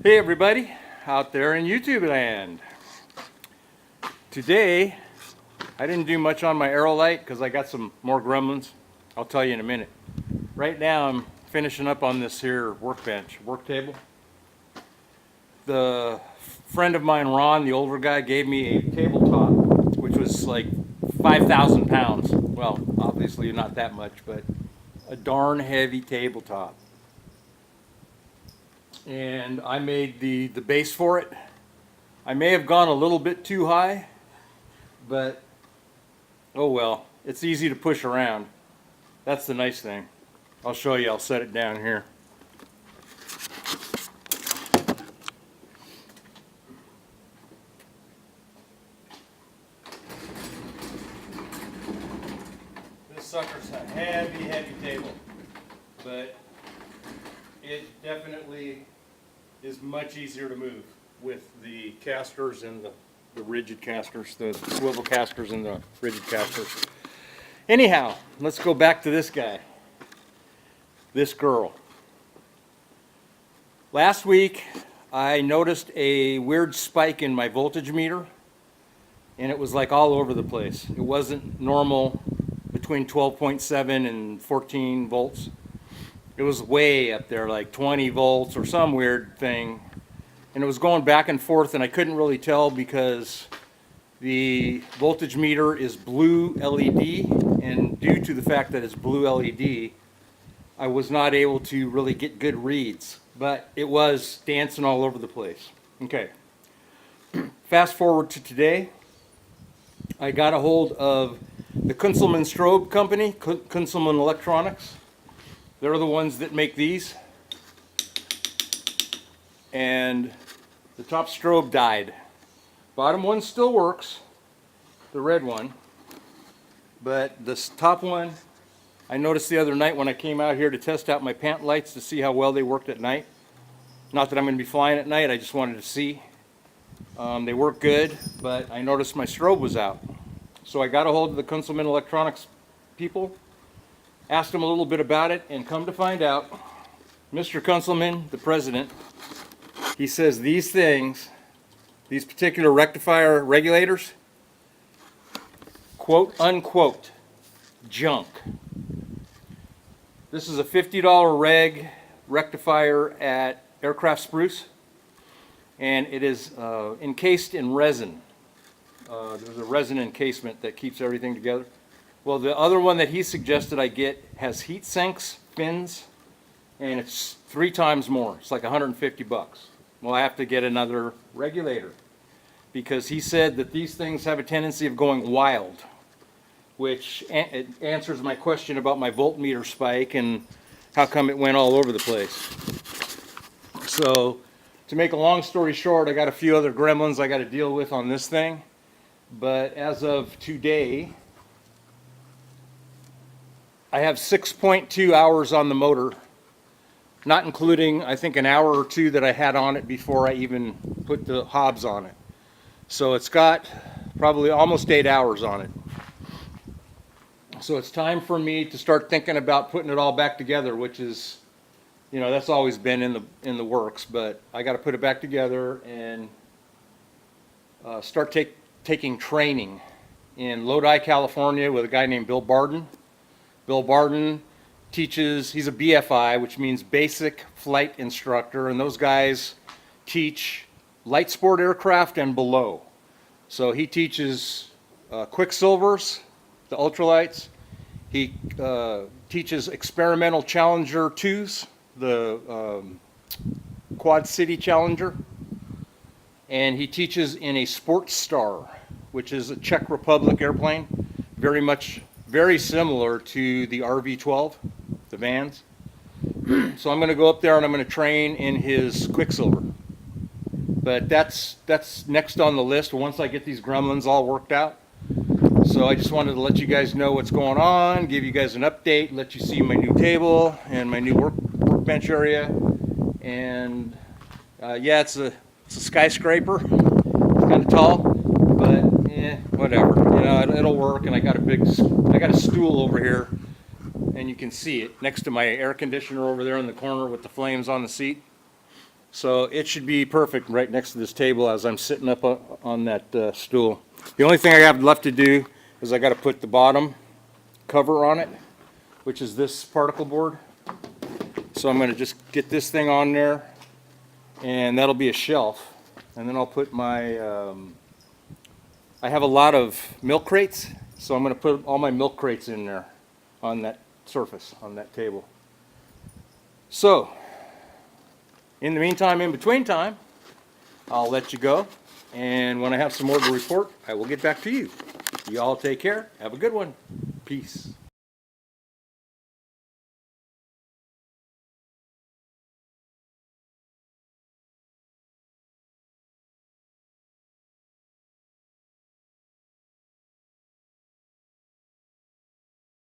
Hey everybody out there in YouTube land. Today I didn't do much on my aerolite because I got some more gremlins. I'll tell you in a minute. Right now I'm finishing up on this here workbench, work table. The friend of mine, Ron, the older guy, gave me a tabletop which was like 5,000 pounds. Well, obviously not that much, but a darn heavy tabletop. And I made the base for it. I may have gone a little bit too high, but oh well, it's easy to push around. That's the nice thing. I'll show you, I'll set it down here. This sucker's a heavy, heavy table, but it definitely is much easier to move with the casters and the rigid casters, the swivel casters and the rigid casters. Anyhow, let's go back to this guy, this girl. Last week I noticed a weird spike in my voltage meter, and it was like all over the place. It wasn't normal between 12.7 and 14 volts. It was way up there, like 20 volts or some weird thing. And it was going back and forth, and I couldn't really tell because the voltage meter is blue LED, and due to the fact that it's blue LED, I was not able to really get good reads, but it was dancing all over the place. Okay, fast forward to today. I got a hold of the Kunzelman Strobe Company, Kunzelman Electronics. They're the ones that make these. And the top strobe died. Bottom one still works, the red one. But this top one, I noticed the other night when I came out here to test out my pant lights to see how well they worked at night. Not that I'm going to be flying at night, I just wanted to see. They work good, but I noticed my strobe was out. So I got a hold of the Kunzelman Electronics people, asked him a little bit about it, and come to find out, Mr. Kunzelman, the president, he says these things, these particular rectifier regulators, quote unquote, junk. This is a $50 rectifier at Aircraft Spruce, and it is encased in resin. There's a resin encasement that keeps everything together. Well, the other one that he suggested I get has heat sinks, fins, and it's 3 times more. It's like 150 bucks. Well, I have to get another regulator because he said that these things have a tendency of going wild, which it answers my question about my voltmeter spike and how come it went all over the place. So, to make a long story short, I got a few other gremlins I got to deal with on this thing, but as of today, I have 6.2 hours on the motor, not including, I think, an hour or two that I had on it before I even put the hobs on it. So it's got probably almost 8 hours on it. So it's time for me to start thinking about putting it all back together, which is, you know, that's always been in the works, but I got to put it back together and start taking training in Lodi, California with a guy named Bill Barden. Bill Barden teaches, he's a BFI, which means Basic Flight Instructor, and those guys teach light sport aircraft and below. So he teaches Quicksilvers, the ultralights. He teaches experimental Challenger 2s, the Quad City Challenger. And he teaches in a Sports Star, which is a Czech Republic airplane, very similar to the RV-12, the vans. So I'm going to go up there and I'm going to train in his Quicksilver. But that's next on the list once I get these gremlins all worked out. So I just wanted to let you guys know what's going on, give you guys an update, let you see my new table and my new workbench area. And yeah, it's a skyscraper. It's kind of tall, but whatever. You know, it'll work. And I got a stool over here, and you can see it next to my air conditioner over there in the corner with the flames on the seat. So it should be perfect right next to this table as I'm sitting up on that stool. The only thing I have left to do is I got to put the bottom cover on it, which is this particle board. So I'm going to just get this thing on there, and that'll be a shelf. And then I'll put my, I have a lot of milk crates, so I'm going to put all my milk crates in there on that surface, on that table. So, in the meantime, in between time, I'll let you go. And when I have some more to report, I will get back to you. You all take care. Have a good one. Peace.